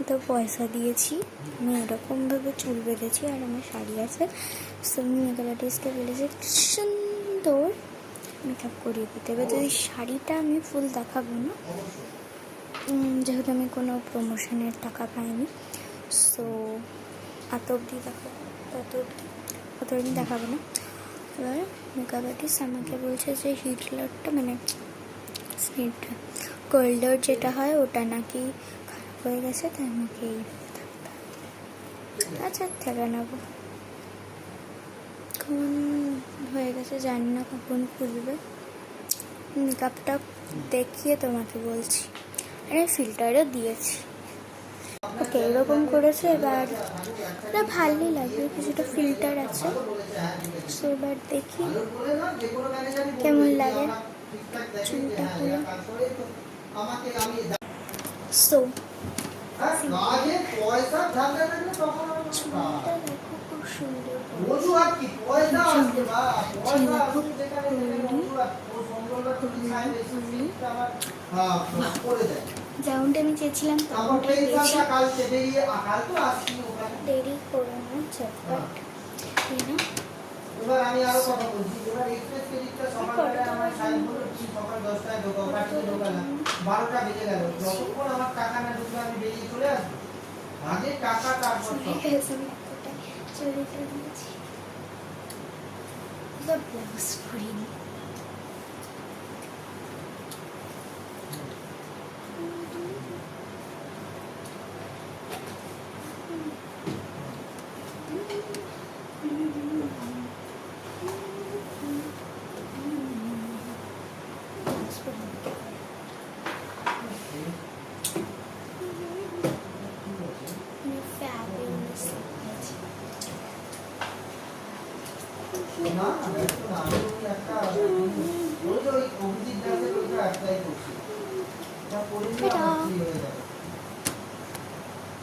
তো পয়সা দিয়েছি, আমি এরকমভাবে চুল বেঁধেছি আর আমার শাড়ি আছে। সো আমি মেকআপ আর্টিস্টকে বলেছি সুন্দর মেকআপ করিয়ে দিতে হবে। তো এই শাড়িটা আমি ফুল দেখাবো না, যেহেতু আমি কোনো প্রমোশনের টাকা পাইনি। সো এত অবধি দেখাবো, অত অবধি দেখাবো না। এবার মেকআপ আর্টিস্ট আমাকে বলছে যে হিটলারটা মানে কোল্ডার যেটা হয় ওটা নাকি খারাপ হয়ে গেছে, তাই আমাকে এইভাবে থাকতে হবে। আচ্ছা থেকে নেবো, কখন হয়ে গেছে জানি না কখন খুলবে। মেকআপটা দেখিয়ে তোমাকে বলছি। আর ফিল্টারও দিয়েছি। ওকে এরকম করেছে, এবার এটা ভালোই লাগবে, কিছুটা ফিল্টার আছে। সো এবার দেখি কেমন লাগে চুলটা পুরো। সো চুলটা দেখো খুব সুন্দর, যেমনটা আমি চেয়েছিলাম তেমনটাই পেয়েছি। দেরি করো না, ঝটপট এবার আমি আরো কথা বলছি। এবার এক্সপ্রেস ক্রেডিটটা সকালবেলা আমার টাইম হলো সকাল 10টায় ঢোকা, 5টায় ঢোকালাম, 12টা বেজে গেল। যতক্ষণ আমার টাকা না ঢুকবে আমি বেরিয়ে চলে আসবো। আগে টাকা তারপর চুরিটা দিয়েছি, ব্লাউজ করিনি। না আমি একটা ওই অভিজিৎ দাসের ওইটা অ্যাপ্লাই করছি, এটা পরিমাণ হয়ে যাবে।